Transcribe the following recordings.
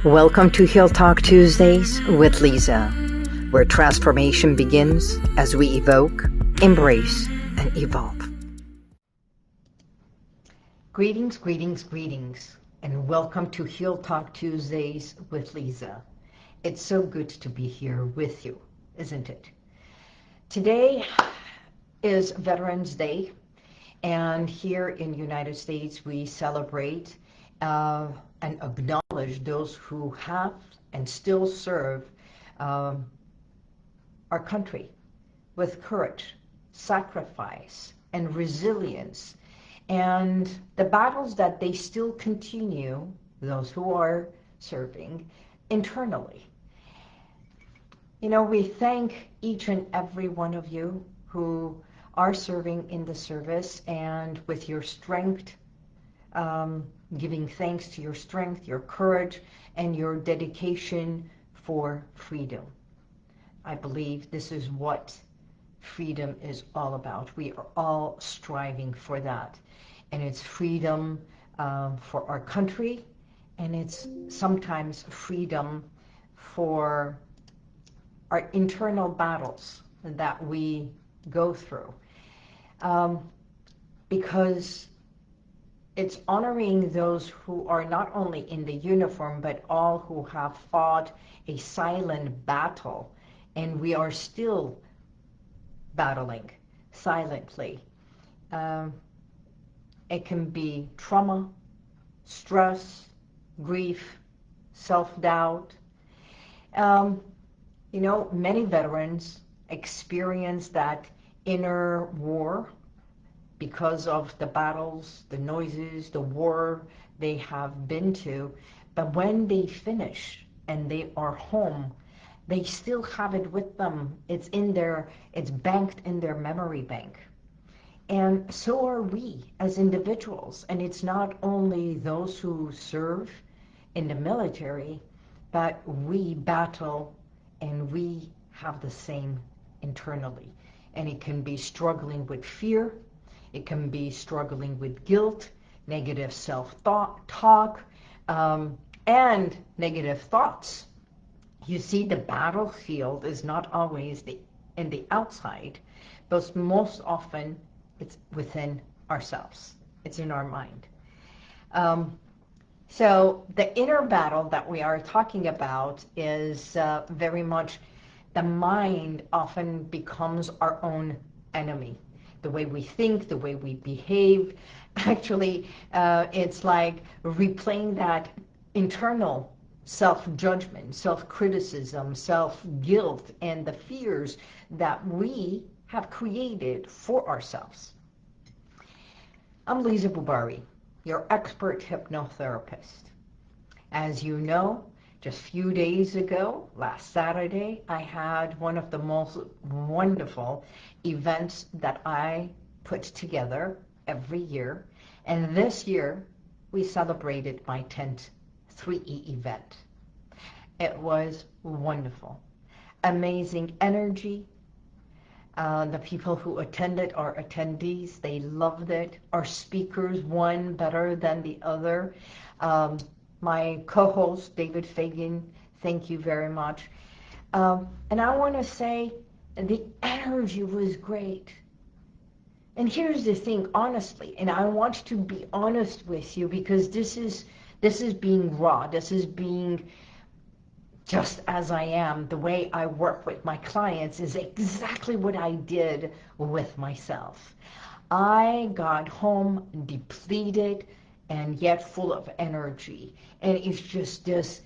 Welcome to Heal Talk Tuesdays with Liza, where transformation begins as we evoke, embrace, and evolve. Greetings, greetings, greetings, and welcome to Heal Talk Tuesdays with Liza. It's so good to be here with you, isn't it? Today is Veterans Day, and here in the United States we celebrate and acknowledge those who have and still serve our country with courage, sacrifice, and resilience, and the battles that they still continue, those who are serving internally. You know, we thank each and every one of you who are serving in the service, and with your strength, giving thanks to your strength, your courage, and your dedication for freedom. I believe this is what freedom is all about. We are all striving for that. And it's freedom for our country, and it's sometimes freedom for our internal battles that we go through. Because it's honoring those who are not only in the uniform, but all who have fought a silent battle, and we are still battling silently. It can be trauma, stress, grief, self-doubt. You know, many veterans experience that inner war because of the battles, the noises, the war they have been to. But when they finish and they are home, they still have it with them. It's banked in their memory bank. And so are we as individuals. And it's not only those who serve in the military, but we battle and we have the same internally. And it can be struggling with fear. It can be struggling with guilt, negative self-talk, and negative thoughts. You see, the battlefield is not always in the outside, but most often it's within ourselves. It's in our mind. So the inner battle that we are talking about is very much the mind often becomes our own enemy. The way we think, the way we behave, actually, it's like replaying that internal self-judgment, self-criticism, self-guilt, and the fears that we have created for ourselves. I'm Liza Boubari, your expert hypnotherapist. As you know, just a few days ago, last Saturday, I had one of the most wonderful events that I put together every year. And this year, we celebrated my 10th 3E event. It was wonderful. Amazing energy. The people who attended are attendees. They loved it. Our speakers, one better than the other. My co-host, David Fagan, thank you very much. And I want to say the energy was great. And here's the thing, honestly, and I want to be honest with you, because this is being raw. This is being just as I am. The way I work with my clients is exactly what I did with myself. I got home depleted and yet full of energy. And it's just this,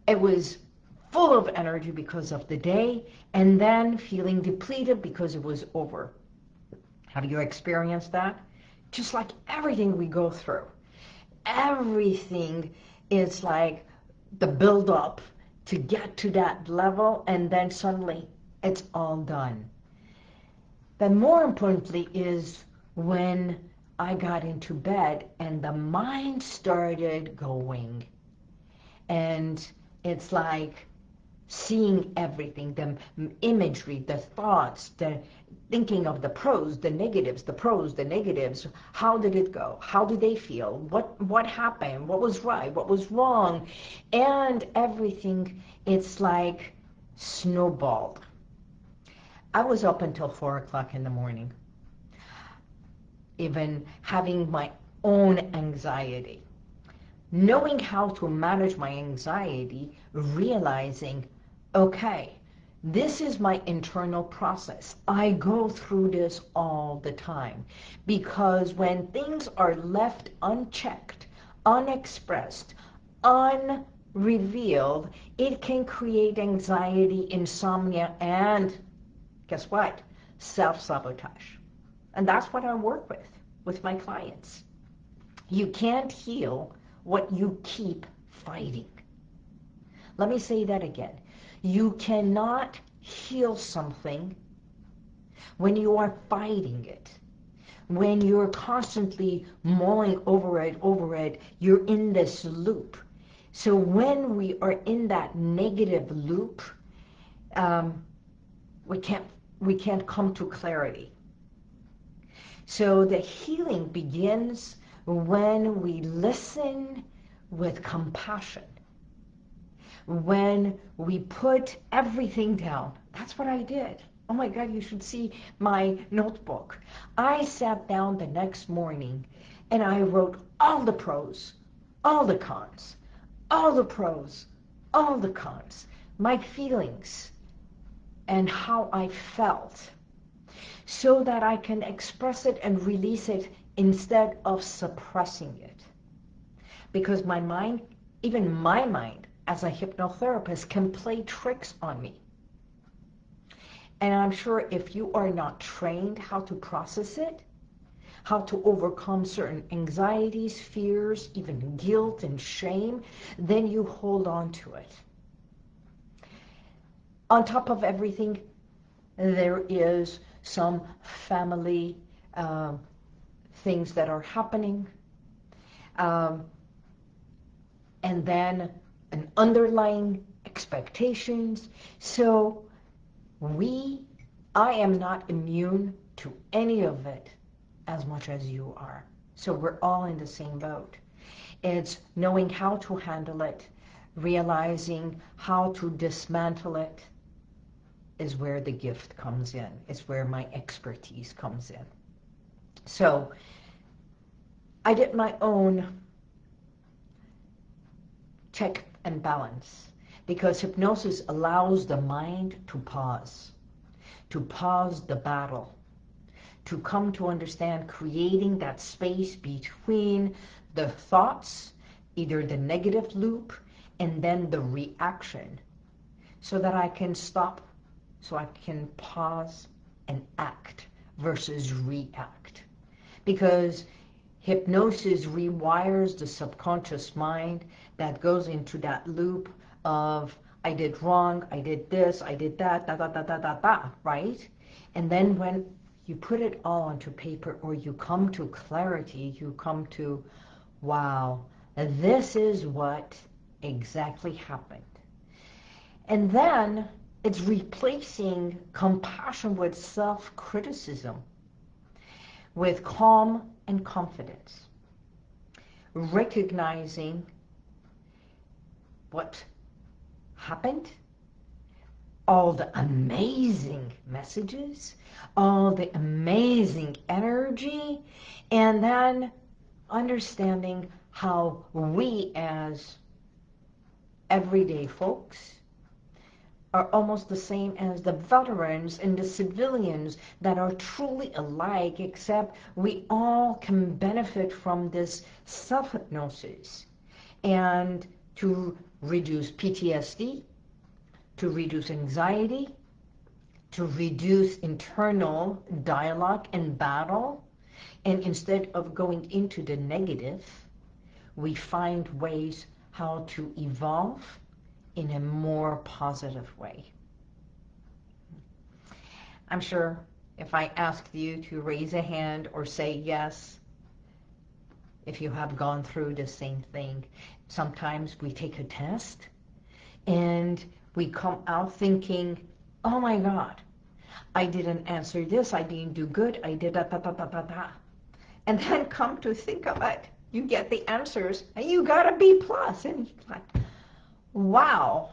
it was full of energy because of the day, and then feeling depleted because it was over. Have you experienced that? Just like everything we go through. Everything is like the build-up to get to that level, and then suddenly it's all done. But more importantly is when I got into bed and the mind started going. And it's like seeing everything, the imagery, the thoughts, the thinking of the pros, the negatives, the pros, the negatives. How did it go? How did they feel? What happened? What was right? What was wrong? And everything, it's like snowballed. I was up until 4 o'clock in the morning, even having my own anxiety. Knowing how to manage my anxiety, realizing, okay, this is my internal process. I go through this all the time because when things are left unchecked, unexpressed, unrevealed, it can create anxiety, insomnia, and guess what? Self-sabotage. And that's what I work with my clients. You can't heal what you keep fighting. Let me say that again. You cannot heal something when you are fighting it. When you're constantly mulling over it, you're in this loop. So when we are in that negative loop, we can't come to clarity. So the healing begins when we listen with compassion. When we put everything down. That's what I did. Oh my God, you should see my notebook. I sat down the next morning and I wrote all the pros, all the cons, all the pros, all the cons, my feelings, and how I felt, so that I can express it and release it instead of suppressing it. Because my mind, even my mind, as a hypnotherapist, can play tricks on me. And I'm sure if you are not trained how to process it, how to overcome certain anxieties, fears, even guilt and shame, then you hold on to it. On top of everything, there is some family things that are happening. And then an underlying expectations. So I am not immune to any of it as much as you are. So we're all in the same boat. It's knowing how to handle it, realizing how to dismantle it is where the gift comes in, is where my expertise comes in. So I did my own check and balance, because hypnosis allows the mind to pause the battle, to come to understand, creating that space between the thoughts, either the negative loop, and then the reaction, so that I can stop, so I can pause and act versus react. Because hypnosis rewires the subconscious mind that goes into that loop of, I did wrong, I did this, I did that, right? And then when you put it all onto paper, or you come to clarity, you come to, wow, this is what exactly happened. And then it's replacing compassion with self-criticism, with calm and confidence, recognizing what happened, all the amazing messages, all the amazing energy, and then understanding how we as everyday folks are almost the same as the veterans and the civilians, that are truly alike, except we all can benefit from this self-hypnosis, and to reduce PTSD, to reduce anxiety, to reduce internal dialogue and battle. And instead of going into the negative, we find ways how to evolve in a more positive way. I'm sure if I asked you to raise a hand or say yes, if you have gone through the same thing, sometimes we take a test and We come out thinking, oh my God, I didn't answer this, I didn't do good, I did da da da da da da. And then come to think of it, you get the answers and you got a B plus, and you're like, wow,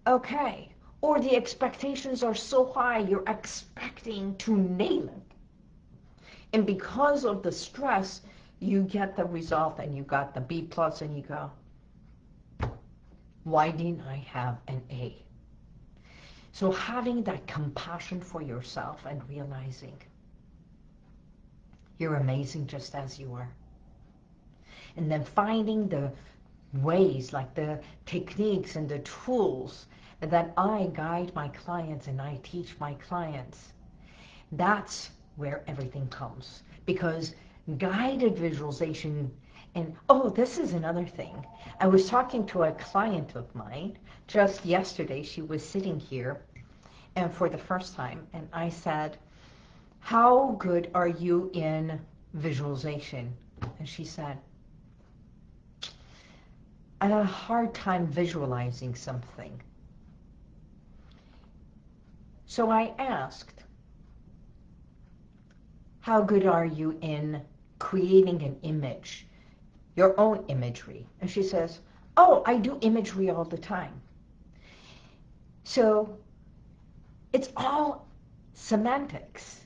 okay. Or the expectations are so high, you're expecting to nail it. And because of the stress, you get the result and you got the B plus and you go, why didn't I have an A? So having that compassion for yourself and realizing you're amazing just as you are. And then finding the ways, like the techniques and the tools that I guide my clients and I teach my clients. That's where everything comes. Because guided visualization, and oh, this is another thing. I was talking to a client of mine just yesterday. She was sitting here and for the first time, and I said, how good are you in visualization? And she said, I had a hard time visualizing something. So I asked, how good are you in creating an image, your own imagery? And she says, oh, I do imagery all the time. So it's all semantics.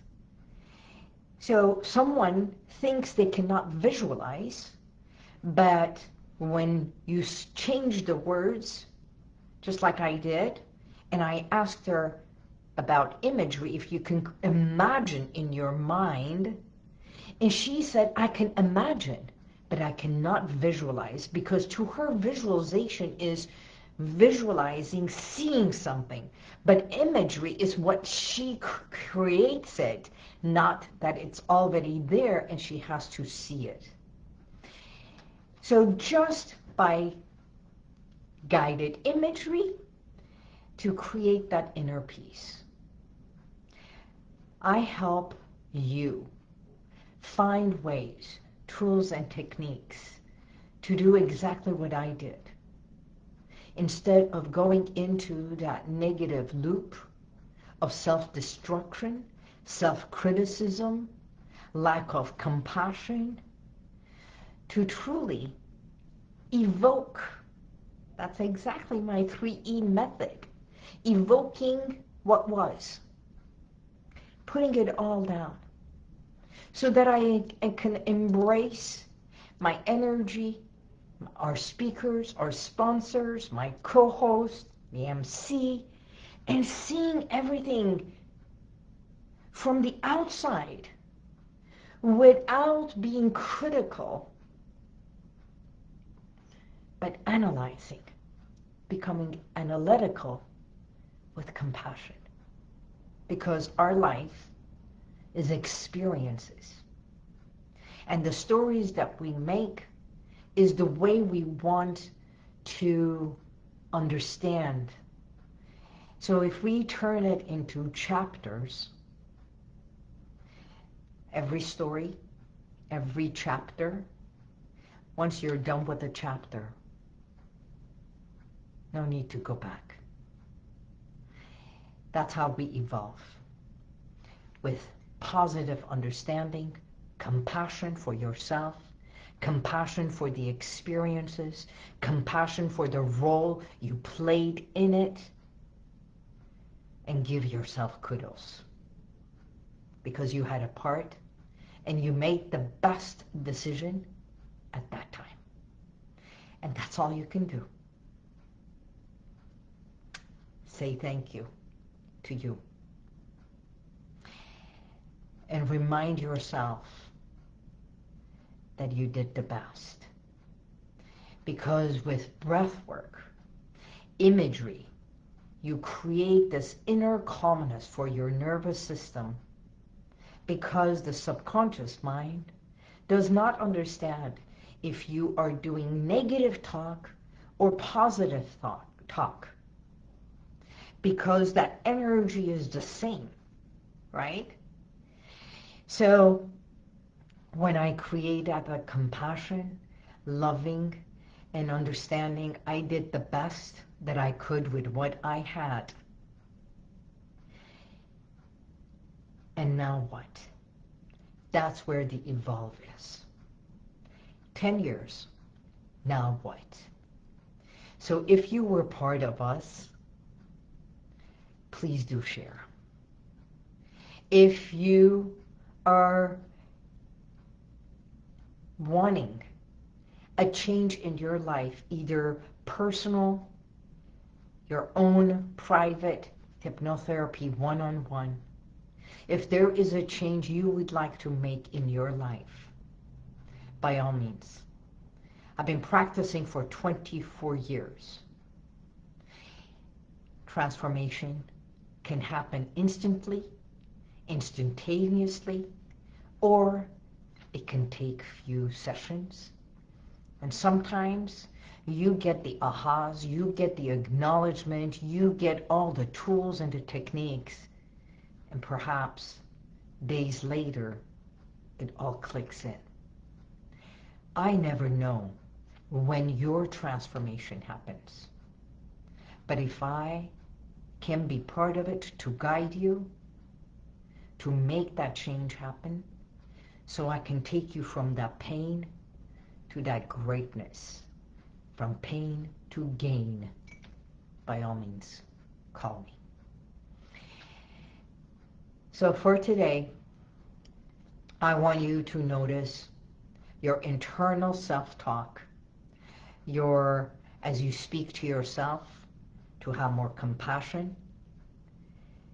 So someone thinks they cannot visualize, but when you change the words, just like I did, and I asked her about imagery, if you can imagine in your mind, and she said, I can imagine, but I cannot visualize, because to her visualization is visualizing, seeing something. But imagery is what she creates it, not that it's already there and she has to see it. So just by guided imagery to create that inner peace. I help you find ways, tools and techniques to do exactly what I did. Instead of going into that negative loop of self-destruction, self-criticism, lack of compassion, to truly evoke. That's exactly my 3E method. Evoking what was. Putting it all down. So that I can embrace my energy, our speakers, our sponsors, my co-host, the MC, and seeing everything from the outside without being critical, but analyzing, becoming analytical with compassion. Because our life is experiences. And the stories that we make is the way we want to understand. So if we turn it into chapters, every story, every chapter, once you're done with a chapter, no need to go back. That's how we evolve. With positive understanding, compassion for yourself, compassion for the experiences, compassion for the role you played in it, and give yourself kudos. Because you had a part, and you made the best decision at that time. And that's all you can do. Say thank you to you. And remind yourself that you did the best. Because with breath work, imagery, you create this inner calmness for your nervous system, because the subconscious mind does not understand if you are doing negative talk or positive talk. Because that energy is the same, right? So when I create that compassion, loving, and understanding, I did the best that I could with what I had. And now what? That's where the evolve is. 10 years. Now what? So if you were part of us, please do share. If you are wanting a change in your life, either personal, your own private hypnotherapy one-on-one, if there is a change you would like to make in your life, by all means. I've been practicing for 24 years. Transformation can happen instantly, instantaneously, or it can take few sessions. And sometimes you get the ahas, you get the acknowledgement, you get all the tools and the techniques, and perhaps days later, it all clicks in. I never know when your transformation happens. But if I can be part of it to guide you, to make that change happen, so I can take you from that pain to that greatness, from pain to gain, by all means, call me. So for today, I want you to notice your internal self-talk, as you speak to yourself, to have more compassion,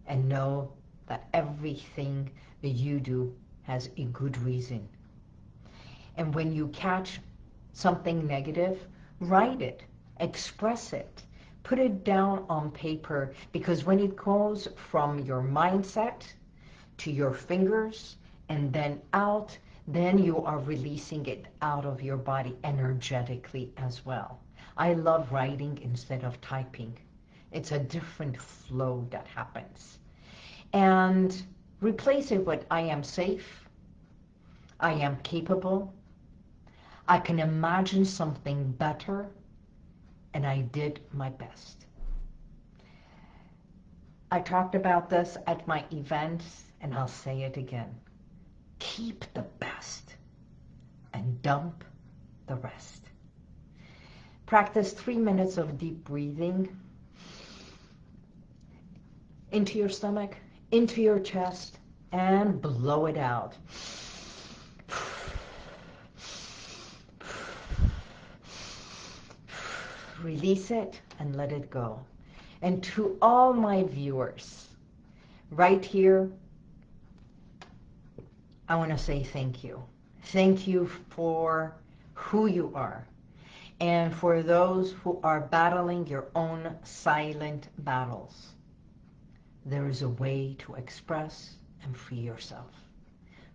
and know that everything that you do has a good reason. And when you catch something negative, write it, express it, put it down on paper, because when it goes from your mindset to your fingers and then out, then you are releasing it out of your body energetically as well. I love writing instead of typing. It's a different flow that happens. And replace it with I am safe, I am capable, I can imagine something better, and I did my best. I talked about this at my events, and I'll say it again. Keep the best and dump the rest. Practice 3 minutes of deep breathing into your stomach, into your chest, and blow it out. Release it and let it go. And to all my viewers, right here, I want to say thank you. Thank you for who you are. And for those who are battling your own silent battles, there is a way to express and free yourself.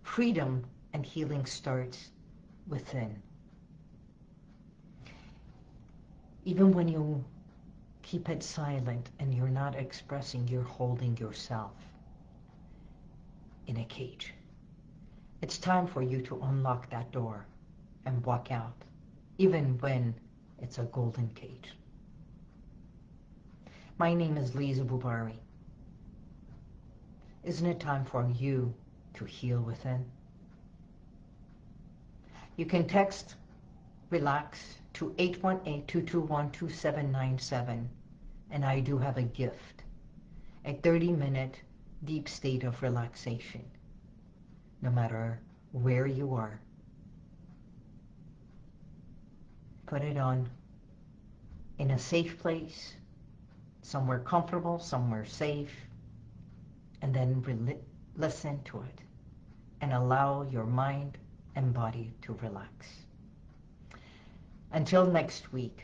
Freedom and healing starts within. Even when you keep it silent and you're not expressing, you're holding yourself in a cage. It's time for you to unlock that door and walk out, even when it's a golden cage. My name is Liza Boubari. Isn't it time for you to heal within? You can text RELAX to 818-221-2797, and I do have a gift, a 30-minute deep state of relaxation, no matter where you are. Put it on in a safe place, somewhere comfortable, somewhere safe, and then listen to it and allow your mind and body to relax. Until next week,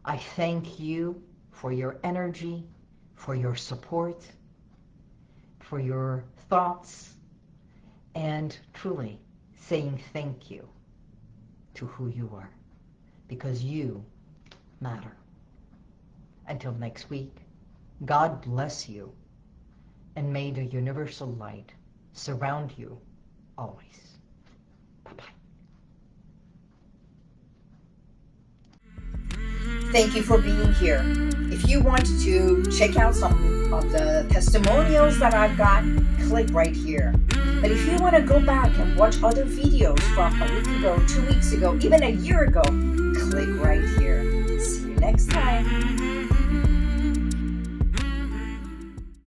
I thank you for your energy, for your support, for your thoughts, and truly saying thank you to who you are, because you matter. Until next week, God bless you, and may the universal light surround you always. Bye-bye. Thank you for being here. If you want to check out some of the testimonials that I've got, click right here. But if you want to go back and watch other videos from a week ago, 2 weeks ago, even a year ago, click right here. See you next time.